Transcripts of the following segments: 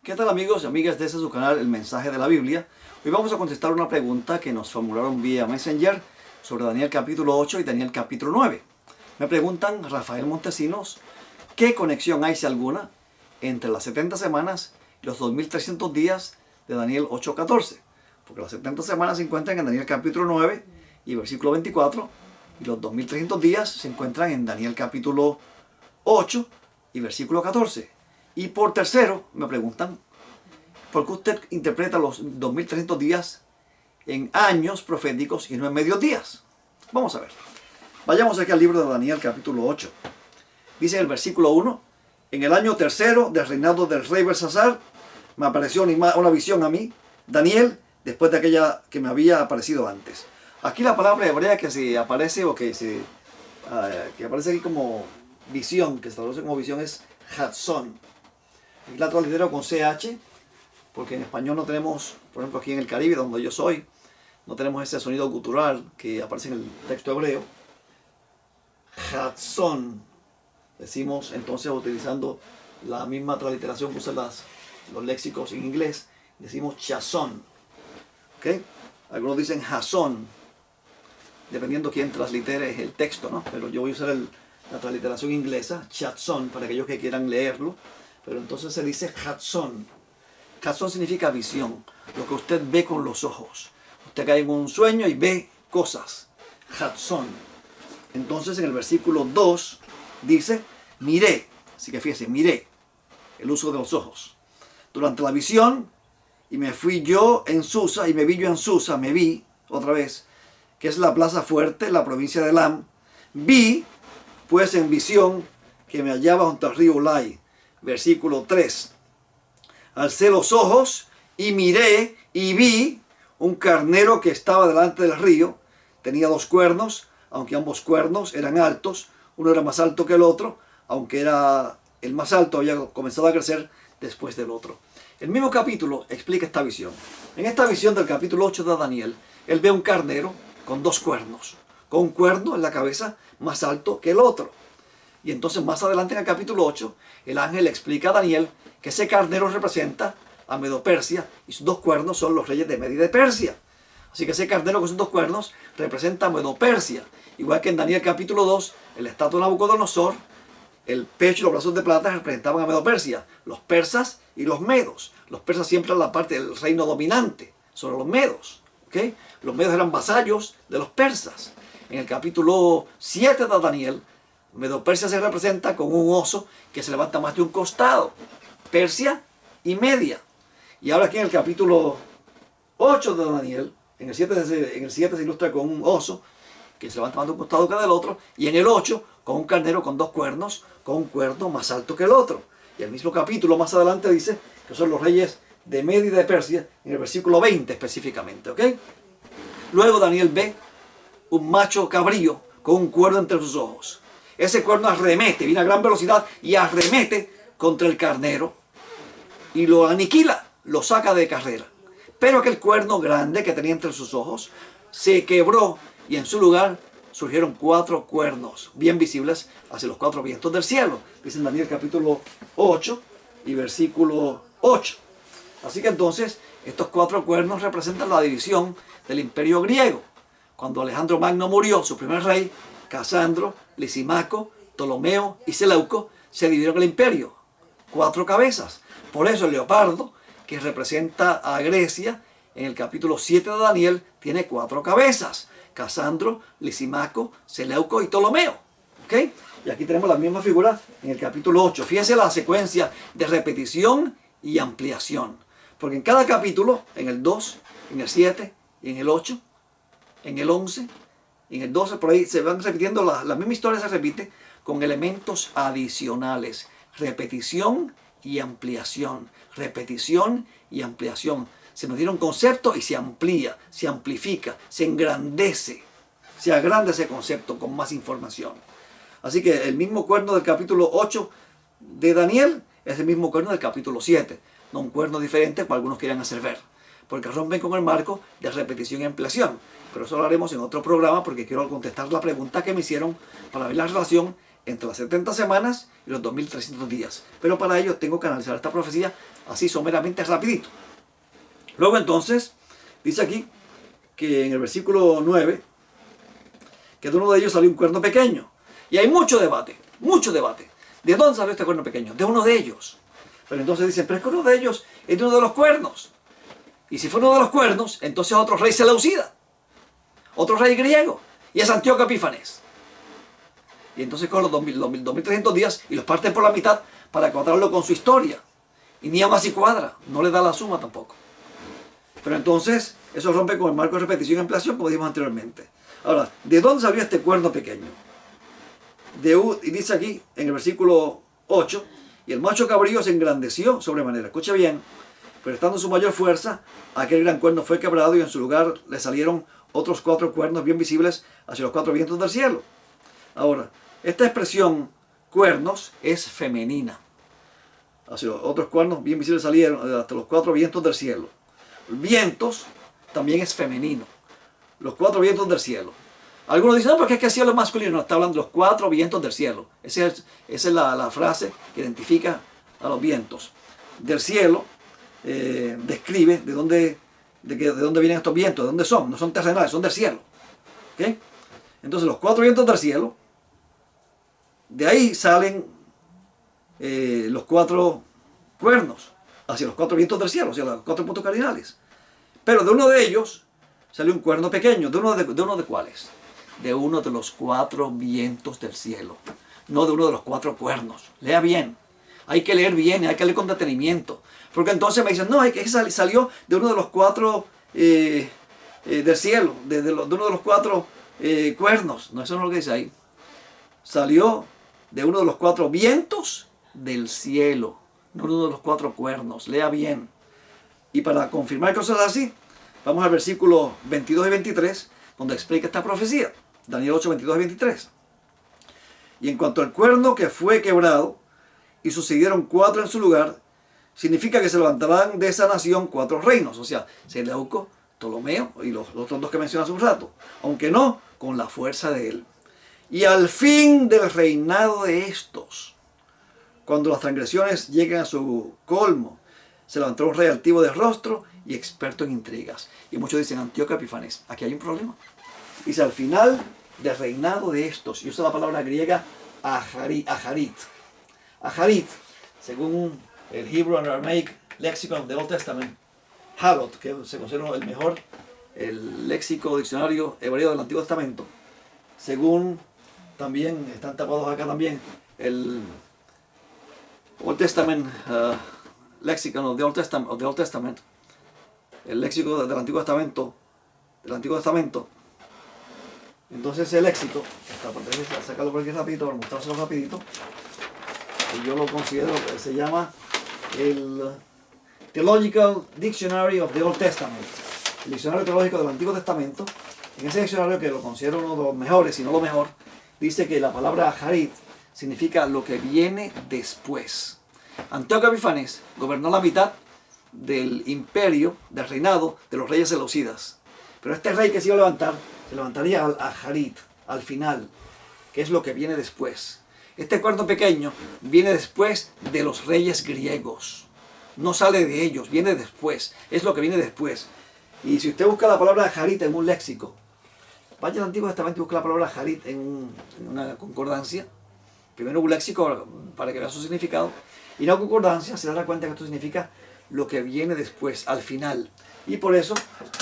¿Qué tal amigos y amigas de este su canal, El Mensaje de la Biblia? Hoy vamos a contestar una pregunta que nos formularon vía Messenger sobre Daniel capítulo 8 y Daniel capítulo 9. Me preguntan, Rafael Montesinos, ¿qué conexión hay, si alguna, entre las 70 semanas y los 2300 días de Daniel 8:14? Porque las 70 semanas se encuentran en Daniel capítulo 9 y versículo 24, y los 2300 días se encuentran en Daniel capítulo 8 y versículo 14. Y por tercero, me preguntan, ¿por qué usted interpreta los 2300 días en años proféticos y no en medios días? Vamos a ver. Vayamos aquí al libro de Daniel capítulo 8. Dice en el versículo 1, en el año tercero del reinado del rey Belsasar, me apareció una visión a mí, Daniel, después de aquella que me había aparecido antes. Aquí la palabra hebrea que se aparece o que aparece aquí como visión, que se traduce como visión, es Hatzon. Aquí la traducción con CH, porque en español no tenemos, por ejemplo aquí en el Caribe, donde yo soy, no tenemos ese sonido gutural que aparece en el texto hebreo. Hatzon. Decimos entonces, utilizando la misma transliteración que usan los léxicos en inglés, decimos chazón. ¿Okay? Algunos dicen jazón, dependiendo quién translitere el texto, ¿no? Pero yo voy a usar la transliteración inglesa, chazón, para aquellos que quieran leerlo. Pero entonces se dice Hatzon. Hatzon significa visión, lo que usted ve con los ojos. Usted cae en un sueño y ve cosas. Hatzon. Entonces en el versículo 2 dice, miré. Así que fíjese, miré. El uso de los ojos. Durante la visión, y me fui yo en Susa, y me vi yo en Susa, me vi otra vez, que es la plaza fuerte, la provincia de Elam. Vi, pues en visión, que me hallaba junto al río Ulai. Versículo 3. Alcé los ojos y miré y vi un carnero que estaba delante del río. Tenía 2 cuernos, aunque ambos cuernos eran altos. Uno era más alto que el otro, aunque era el más alto había comenzado a crecer después del otro. El mismo capítulo explica esta visión. En esta visión del capítulo 8 de Daniel, él ve un carnero con 2 cuernos, con un cuerno en la cabeza más alto que el otro. Y entonces más adelante en el capítulo 8, el ángel explica a Daniel que ese carnero representa a Medo-Persia y sus 2 cuernos son los reyes de Media y de Persia. Así que ese carnero con sus 2 cuernos representa a Medo-Persia. Igual que en Daniel capítulo 2, el estatua de Nabucodonosor, el pecho y los brazos de plata representaban a Medo-Persia, los persas y los medos. Los persas siempre eran la parte del reino dominante sobre los medos. ¿Okay? Los medos eran vasallos de los persas. En el capítulo 7 de Daniel, Medo-Persia se representa con un oso que se levanta más de un costado. Persia y Media. Y ahora aquí en el capítulo 8 de Daniel, en el 7 se ilustra con un oso que se levanta más de un costado que del otro. Y en el 8 con un carnero con 2 cuernos, con un cuerno más alto que el otro. Y el mismo capítulo más adelante dice que son los reyes de Media y de Persia, en el versículo 20 específicamente. ¿Okay? Luego Daniel ve un macho cabrío con un cuerno entre sus ojos. Ese cuerno arremete, viene a gran velocidad y arremete contra el carnero y lo aniquila, lo saca de carrera. Pero aquel cuerno grande que tenía entre sus ojos se quebró y en su lugar surgieron 4 cuernos bien visibles hacia los 4 vientos del cielo. Dice en Daniel capítulo 8 y versículo 8. Así que entonces estos 4 cuernos representan la división del imperio griego. Cuando Alejandro Magno murió, su primer rey, Casandro, Lisimaco, Ptolomeo y Seleuco se dividieron el imperio. 4 cabezas. Por eso el leopardo, que representa a Grecia, en el capítulo 7 de Daniel, tiene 4 cabezas. Casandro, Lisimaco, Seleuco y Ptolomeo. ¿Okay? Y aquí tenemos la misma figura en el capítulo 8. Fíjense la secuencia de repetición y ampliación. Porque en cada capítulo, en el 2, en el 7 y en el 8, en el 11, en el 12, por ahí se van repitiendo, la misma historia se repite con elementos adicionales. Repetición y ampliación. Repetición y ampliación. Se nos diera un concepto y se amplía, se amplifica, se engrandece. Se agranda ese concepto con más información. Así que el mismo cuerno del capítulo 8 de Daniel es el mismo cuerno del capítulo 7. No un cuerno diferente como algunos quieran hacer ver. Porque rompen con el marco de repetición y ampliación. Pero eso lo haremos en otro programa porque quiero contestar la pregunta que me hicieron para ver la relación entre las 70 semanas y los 2300 días. Pero para ello tengo que analizar esta profecía así someramente rapidito. Luego entonces, dice aquí que en el versículo 9, que de uno de ellos salió un cuerno pequeño. Y hay mucho debate, mucho debate. ¿De dónde salió este cuerno pequeño? De uno de ellos. Pero entonces dicen, pero es que uno de ellos es de uno de los cuernos. Y si fue uno de los cuernos, entonces otro rey seleucida, otro rey griego, y es Antíoco Epífanes. Y entonces con los 2300 días y los parten por la mitad para cuadrarlo con su historia. Y ni aún así cuadra, no le da la suma tampoco. Pero entonces, eso rompe con el marco de repetición y ampliación, como dijimos anteriormente. Ahora, ¿de dónde salió este cuerno pequeño? Y dice aquí, en el versículo 8, y el macho cabrío se engrandeció sobremanera. Escuche bien, pero estando en su mayor fuerza, aquel gran cuerno fue quebrado y en su lugar le salieron otros 4 cuernos bien visibles hacia los 4 vientos del cielo. Ahora, esta expresión cuernos es femenina. Hacia los otros cuernos bien visibles salieron hasta los 4 vientos del cielo. Vientos también es femenino. Los 4 vientos del cielo. Algunos dicen, no, porque es que el cielo es masculino. No, está hablando de los 4 vientos del cielo. Esa es la frase que identifica a los vientos. Del cielo describe de dónde vienen estos vientos, de dónde son. No son terrenales, son del cielo. ¿Okay? Entonces los 4 vientos del cielo, de ahí salen los 4 cuernos hacia los 4 vientos del cielo, hacia los 4 puntos cardinales. Pero de uno de ellos salió un cuerno pequeño. ¿De uno de cuáles? De uno de los 4 vientos del cielo. No de uno de los 4 cuernos. Lea bien. Hay que leer bien, hay que leer con detenimiento. Porque entonces me dicen, no, es que salió de uno de los 4 del cielo, de uno de los 4 cuernos. No, eso no es lo que dice ahí. Salió de uno de los 4 vientos del cielo. No uno de los 4 cuernos. Lea bien. Y para confirmar cosas así, vamos al versículo 22 y 23, donde explica esta profecía. Daniel 8, 22 y 23. Y en cuanto al cuerno que fue quebrado, y sucedieron 4 en su lugar, significa que se levantarán de esa nación 4 reinos. O sea, Seleuco, Ptolomeo y los otros 2 que mencioné hace un rato. Aunque no con la fuerza de él. Y al fin del reinado de estos, cuando las transgresiones lleguen a su colmo, se levantó un rey altivo de rostro y experto en intrigas. Y muchos dicen, Antíoco Epífanes, aquí hay un problema. Dice, al final del reinado de estos, y usa la palabra griega aharit. Aharit, según el Hebrew and Aramaic Lexicon of the Old Testament, Harot, que se considera el léxico diccionario hebreo del Antiguo Testamento, según también, están tapados acá también, el Old Testament Lexicon of the Old Testament, el léxico del Antiguo Testamento, entonces ese léxico, sacarlo por aquí rapidito, para mostrárselo rapidito, y yo lo considero que se llama el Theological Dictionary of the Old Testament, el diccionario teológico del Antiguo Testamento. En ese diccionario, que lo considero uno de los mejores, si no lo mejor, dice que la palabra Harit significa lo que viene después. Antíoco Epífanes gobernó la mitad del imperio, del reinado de los reyes seleucidas. Pero este rey que se iba a levantar, se levantaría al Aharit, al final, que es lo que viene después. Este cuerno pequeño viene después de los reyes griegos. No sale de ellos, viene después. Es lo que viene después. Y si usted busca la palabra Aharit en un léxico, vaya al Antiguo Testamento y busca la palabra Harit en una concordancia. Primero un léxico para que vea su significado. Y en la concordancia se dará cuenta que esto significa lo que viene después, al final. Y por eso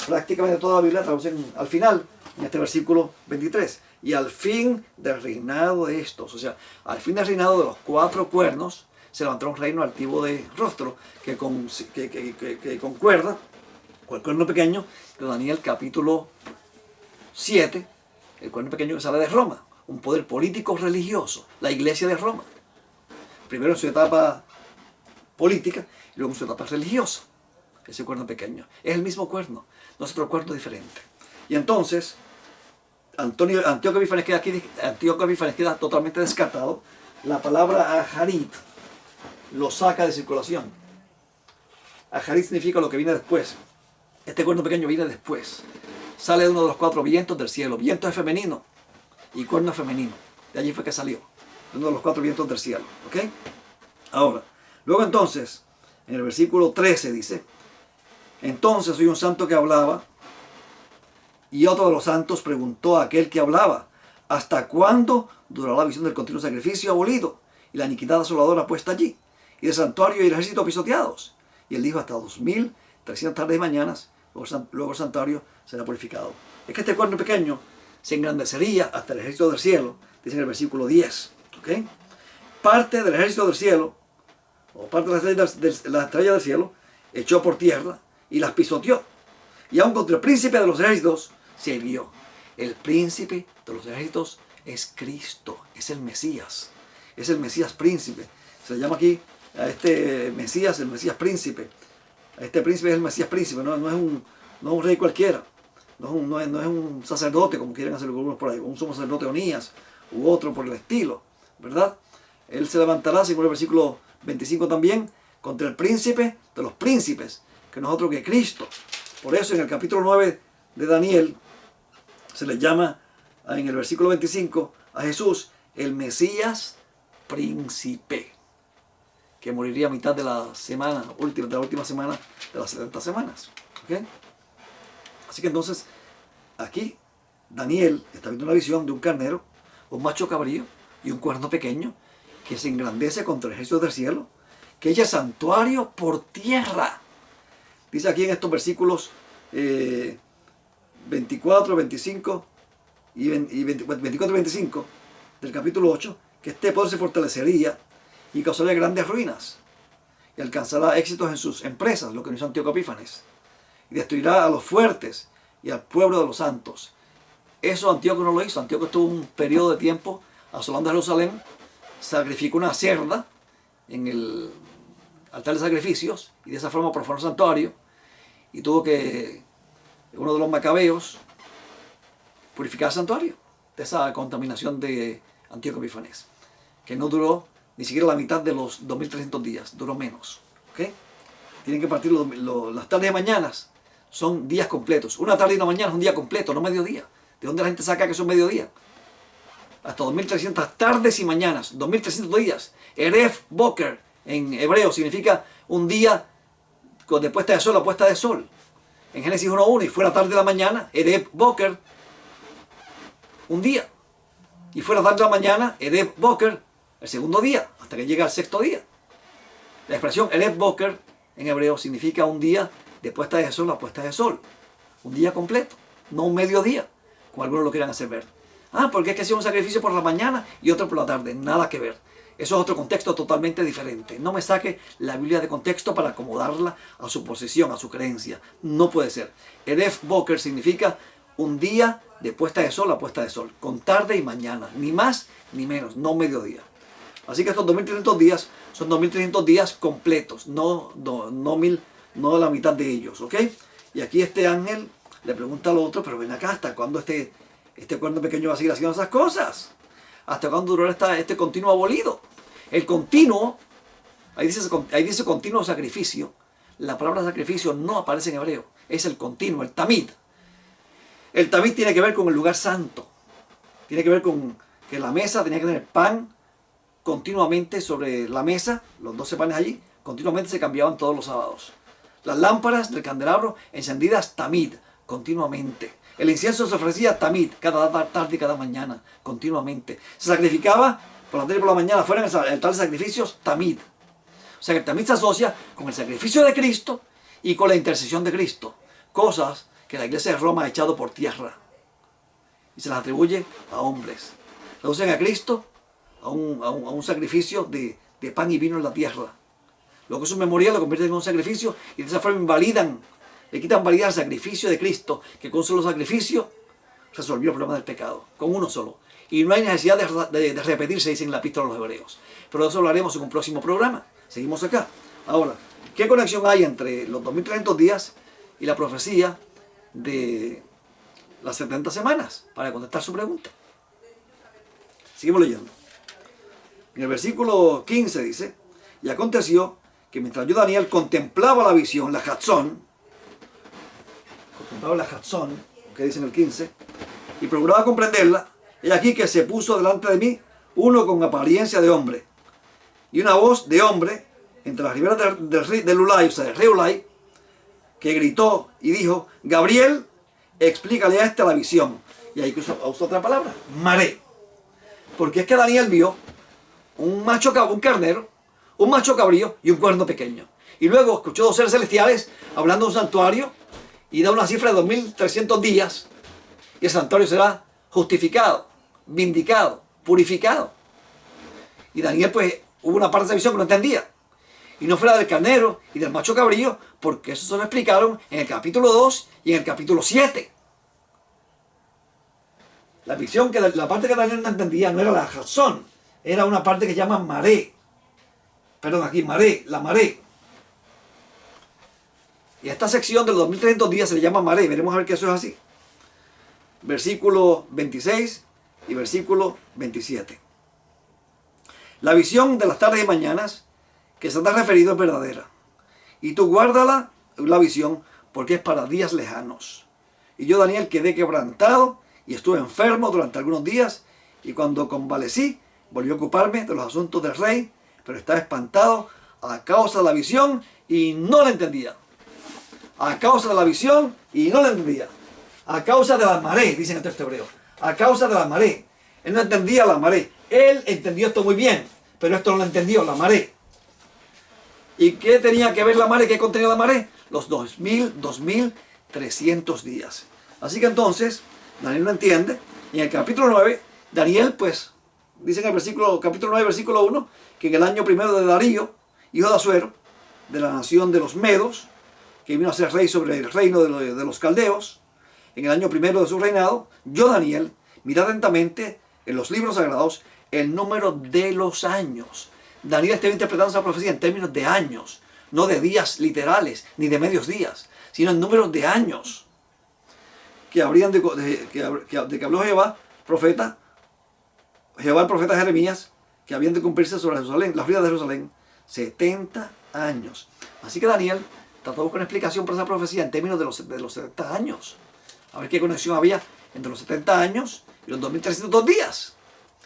prácticamente toda la Biblia traducen al final, en este versículo 23. Y al fin del reinado de estos, o sea, al fin del reinado de los 4 cuernos, se levantó un reino altivo de rostro que concuerda con el cuerno pequeño de Daniel capítulo 7, el cuerno pequeño que sale de Roma, un poder político religioso, la iglesia de Roma. Primero en su etapa política y luego en su etapa religiosa. Ese cuerno pequeño. Es el mismo cuerno, no es otro cuerno diferente. Y entonces, Antíoco Epífanes queda totalmente descartado. La palabra Aharit lo saca de circulación. Aharit significa lo que viene después. Este cuerno pequeño viene después. Sale de uno de los 4 vientos del cielo. Viento es femenino y cuerno es femenino. De allí fue que salió. uno de los 4 vientos del cielo. ¿Ok? Ahora, luego entonces, en el versículo 13 dice, entonces oí un santo que hablaba, y otro de los santos preguntó a aquel que hablaba, ¿hasta cuándo durará la visión del continuo sacrificio abolido y la iniquidad asoladora puesta allí, y el santuario y el ejército pisoteados? Y él dijo, hasta 2300 tardes y mañanas, luego el santuario será purificado. Es que este cuerno pequeño se engrandecería hasta el ejército del cielo, dice en el versículo 10. ¿Okay? Parte del ejército del cielo, o parte de la estrella del cielo, echó por tierra y las pisoteó. Y aun contra el príncipe de los ejércitos se irguió. El príncipe de los ejércitos es Cristo, es el Mesías príncipe. Se le llama aquí a este Mesías el Mesías príncipe. Este príncipe es el Mesías príncipe, no es un rey cualquiera, no es un sacerdote como quieren hacer algunos por ahí, un sumo sacerdote Onías u otro por el estilo, ¿verdad? Él se levantará, según el versículo 25 también, contra el príncipe de los príncipes, que no es otro que Cristo. Por eso en el capítulo 9 de Daniel se le llama en el versículo 25 a Jesús el Mesías príncipe, que moriría a mitad de la última semana de las 70 semanas. ¿Okay? Así que entonces aquí Daniel está viendo una visión de un carnero, un macho cabrío y un cuerno pequeño que se engrandece contra el ejército del cielo, que echa santuario por tierra. Dice aquí en estos versículos 24, 25 y 24 y 25 del capítulo 8, que este poder se fortalecería y causaría grandes ruinas y alcanzará éxitos en sus empresas, lo que no hizo Antíoco Epífanes, y destruirá a los fuertes y al pueblo de los santos. Eso Antíoco no lo hizo. Antíoco estuvo un periodo de tiempo asolando Jerusalén, sacrificó una cerda en el altar de sacrificios y de esa forma profanó el santuario, y tuvo que uno de los macabeos purificar el santuario de esa contaminación de Antíoco Epífanes, que no duró ni siquiera la mitad de los 2300 días, duró menos. ¿Okay? Tienen que partir las tardes y mañanas, son días completos. Una tarde y una mañana es un día completo, no mediodía. ¿De dónde la gente saca que son mediodía? Hasta 2300 tardes y mañanas, 2300 días. Erev Boker en hebreo significa un día de puesta de sol a puesta de sol. En Génesis 1:1, y fue la tarde de la mañana, Erev Boker, un día. Y fue la tarde de la mañana, Erev Boker, el segundo día, hasta que llega el sexto día. La expresión Erev Boker en hebreo significa un día de puesta de sol a puesta de sol. Un día completo, no un mediodía, como algunos lo quieran hacer ver. Porque es que hacía un sacrificio por la mañana y otro por la tarde. Nada que ver. Eso es otro contexto totalmente diferente. No me saque la Biblia de contexto para acomodarla a su posición, a su creencia. No puede ser. Erev Boker significa un día de puesta de sol a puesta de sol, con tarde y mañana, ni más ni menos, no mediodía. Así que estos 2300 días son 2300 días completos, no la mitad de ellos, ¿ok? Y aquí este ángel le pregunta al otro, pero ven acá, ¿hasta cuándo este cuerno pequeño va a seguir haciendo esas cosas? ¿Hasta cuándo durará este continuo abolido? El continuo, ahí dice continuo sacrificio. La palabra sacrificio no aparece en hebreo, es el continuo, el tamid. El tamid tiene que ver con el lugar santo. Tiene que ver con que la mesa tenía que tener pan continuamente sobre la mesa, los 12 panes allí, continuamente se cambiaban todos los sábados. Las lámparas del candelabro encendidas tamid, continuamente. El incienso se ofrecía tamid, cada tarde y cada mañana, continuamente. Se sacrificaba por la tarde y por la mañana, fuera en el altar de sacrificios, tamid. O sea que el tamid se asocia con el sacrificio de Cristo y con la intercesión de Cristo. Cosas que la iglesia de Roma ha echado por tierra y se las atribuye a hombres. Reducen a Cristo a un sacrificio de pan y vino en la tierra. Lo que es un memorial lo convierten en un sacrificio y de esa forma invalidan, le quitan validez al sacrificio de Cristo, que con un solo sacrificio resolvió el problema del pecado, con uno solo. Y no hay necesidad de repetirse, dice en la epístola a los hebreos. Pero de eso hablaremos en un próximo programa. Seguimos acá. Ahora, ¿qué conexión hay entre los 2300 días y la profecía de las 70 semanas? Para contestar su pregunta. Seguimos leyendo. En el versículo 15 dice, y aconteció que mientras yo, Daniel, contemplaba la visión, la Hatzón, que dice en el 15, y procuraba comprenderla, he aquí que se puso delante de mí uno con apariencia de hombre, y una voz de hombre entre las riberas del Ulai, o sea, del rey Ulai, que gritó y dijo: Gabriel, explícale a la visión. Y ahí usó otra palabra, maré. Porque es que Daniel vio un carnero, un macho cabrío y un cuerno pequeño. Y luego escuchó dos seres celestiales hablando de un santuario y da una cifra de 2300 días. Y el santuario será justificado, vindicado, purificado. Y Daniel, pues, hubo una parte de esa visión que no entendía. Y no fuera del carnero y del macho cabrío, porque eso se lo explicaron en el capítulo 2 y en el capítulo 7. La visión, la parte que Daniel no entendía no era la razón, era una parte que se llama maré. Perdón, aquí, maré, la maré. Y a esta sección de los 2300 días se le llama maré. Veremos a ver que eso es así. Versículo 26 y versículo 27. La visión de las tardes y mañanas que se te ha referido es verdadera. Y tú guárdala, la visión, porque es para días lejanos. Y yo, Daniel, quedé quebrantado y estuve enfermo durante algunos días. Y cuando convalecí, volví a ocuparme de los asuntos del rey, pero estaba espantado a causa de la visión y no la entendía. A causa de la visión y no la entendía. A causa de la maré, dicen el texto hebreo. A causa de la maré. Él no entendía la maré. Él entendió esto muy bien, pero esto no lo entendió, la maré. ¿Y qué tenía que ver la maré? ¿Qué contenía la maré? Los 2300 días. Así que entonces, Daniel no entiende. Y en el capítulo 9, Daniel, pues, dice en el capítulo 9, versículo 1, que en el año primero de Darío, hijo de Asuero, de la nación de los Medos, que vino a ser rey sobre el reino de los caldeos, en el año primero de su reinado, yo, Daniel, miré atentamente en los libros sagrados el número de los años. Daniel estaba interpretando esa profecía en términos de años, no de días literales, ni de medios días, sino en números de años que habrían de que habló Jehová, el profeta Jeremías, que habían de cumplirse sobre Jerusalén, las vidas de Jerusalén, 70 años. Así que Daniel trató de buscar una explicación para esa profecía en términos de los 70 años. A ver qué conexión había entre los 70 años y los 2300 días.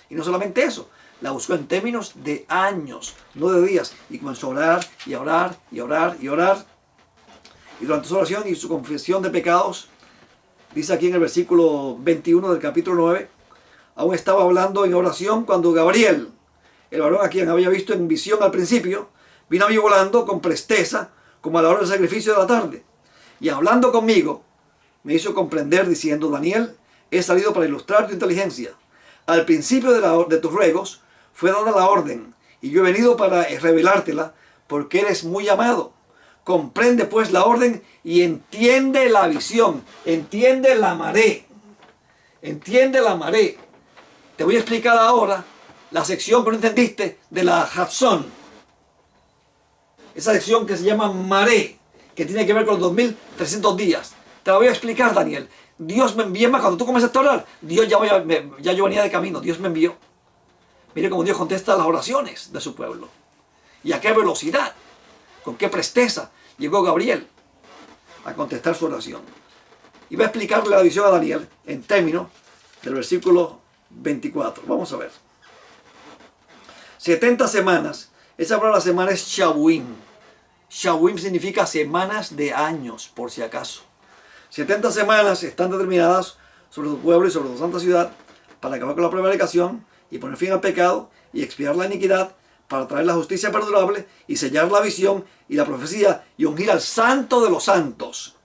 Y no solamente eso, la buscó en términos de años, no de días. Y comenzó a orar y a orar y a orar y a orar. Y durante su oración y su confesión de pecados, dice aquí en el versículo 21 del capítulo 9, aún estaba hablando en oración cuando Gabriel, el varón a quien había visto en visión al principio, vino a mí volando con presteza, como a la hora del sacrificio de la tarde. Y hablando conmigo, me hizo comprender diciendo: Daniel, he salido para ilustrar tu inteligencia. Al principio de tus ruegos fue dada la orden, y yo he venido para revelártela, porque eres muy amado. Comprende pues la orden y entiende la visión, entiende la maré. Entiende la maré. Te voy a explicar ahora la sección que no entendiste de la Hatzón. Esa sección que se llama maré, que tiene que ver con los 2300 días. Te la voy a explicar, Daniel. Dios me envió, más cuando tú comenzaste a orar, Dios ya yo venía de camino, Dios me envió. Mire cómo Dios contesta las oraciones de su pueblo. Y a qué velocidad, con qué presteza llegó Gabriel a contestar su oración. Y va a explicarle la visión a Daniel en términos del versículo 24. Vamos a ver. 70 semanas. Esa palabra semana es Shavuim. Shavuim significa semanas de años, por si acaso. 70 semanas están determinadas sobre tu pueblo y sobre tu santa ciudad para acabar con la prevaricación y poner fin al pecado y expiar la iniquidad, para traer la justicia perdurable y sellar la visión y la profecía y ungir al santo de los santos.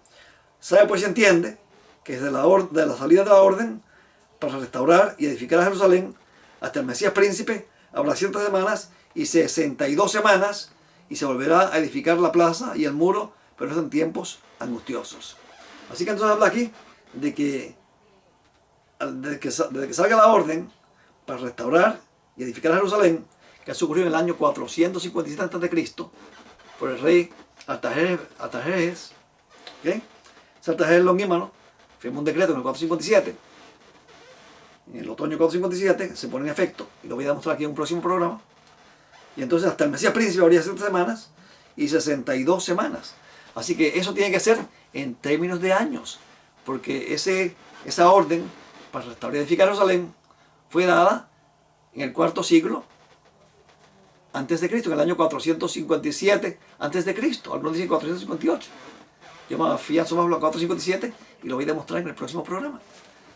¿Sabe? Pues se entiende que desde la salida de la orden para restaurar y edificar a Jerusalén hasta el Mesías príncipe habrá 7 semanas y 62 semanas, y se volverá a edificar la plaza y el muro, pero es en tiempos angustiosos. Así que entonces habla aquí de que desde que salga la orden para restaurar y edificar a Jerusalén, que eso ocurrió en el año 457 a.C. por el rey Artajerjes, ¿okay? Artajerjes Longímano firmó un decreto en el 457. En el otoño 457 se pone en efecto, y lo voy a demostrar aquí en un próximo programa. Y entonces hasta el Mesías príncipe habría 7 semanas y 62 semanas. Así que eso tiene que ser en términos de años, porque esa orden para restaurar y edificar Jerusalén fue dada en el cuarto siglo antes de Cristo, en el año 457 antes de Cristo. Algunos dicen 458. Yo me afianzo más a los 457 y lo voy a demostrar en el próximo programa,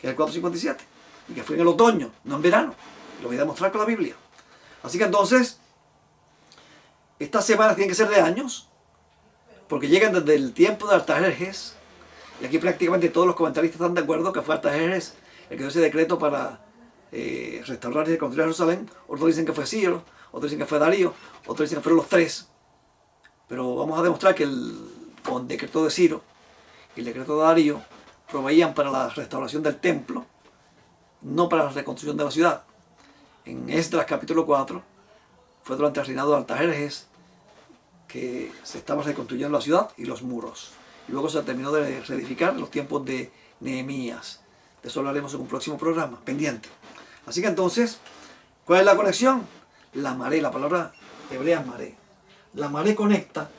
que es el 457, y que fue en el otoño, no en verano. Y lo voy a demostrar con la Biblia. Así que entonces, estas semanas tienen que ser de años, porque llegan desde el tiempo de Artajerjes, y aquí prácticamente todos los comentaristas están de acuerdo que fue Artajerjes el que dio ese decreto para restaurar y reconstruir Jerusalén. Otros dicen que fue Ciro, otros dicen que fue Darío, otros dicen que fueron los tres. Pero vamos a demostrar que con el decreto de Ciro y el decreto de Darío proveían para la restauración del templo, no para la reconstrucción de la ciudad. En Esdras capítulo 4 fue durante el reinado de Artajerjes que se estaba reconstruyendo la ciudad y los muros. Y luego se terminó de reedificar en los tiempos de Nehemías. De eso hablaremos en un próximo programa, pendiente. Así que entonces, ¿cuál es la conexión? La maré, la palabra hebrea es maré. La maré conecta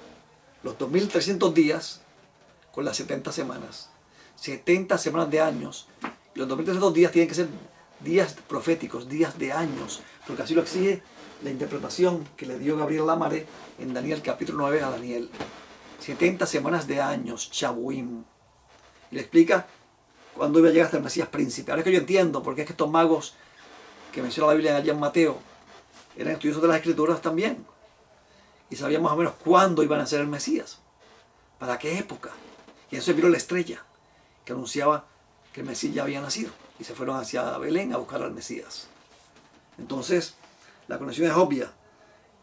los 2300 días con las 70 semanas. 70 semanas de años. Y los 2300 días tienen que ser días proféticos, días de años, porque así lo exige la interpretación que le dio Gabriel Lamaré en Daniel capítulo 9 a Daniel. 70 semanas de años, Chabuim. Y le explica cuándo iba a llegar hasta el Mesías príncipe. Ahora es que yo entiendo, porque es que estos magos que menciona la Biblia allá en Mateo eran estudiosos de las Escrituras también. Y sabían más o menos cuándo iban a ser el Mesías. ¿Para qué época? Y eso vino la estrella que anunciaba que el Mesías ya había nacido. Y se fueron hacia Belén a buscar al Mesías. Entonces, la conexión es obvia.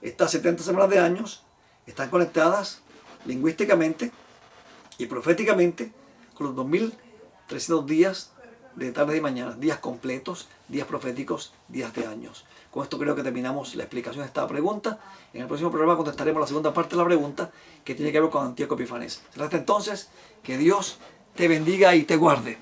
Estas 70 semanas de años están conectadas lingüísticamente y proféticamente con los 2300 días de tardes y mañanas, días completos, días proféticos, días de años. Con esto creo que terminamos la explicación de esta pregunta. En el próximo programa contestaremos la segunda parte de la pregunta que tiene que ver con Antíoco Epifanes. Será hasta entonces, que Dios te bendiga y te guarde.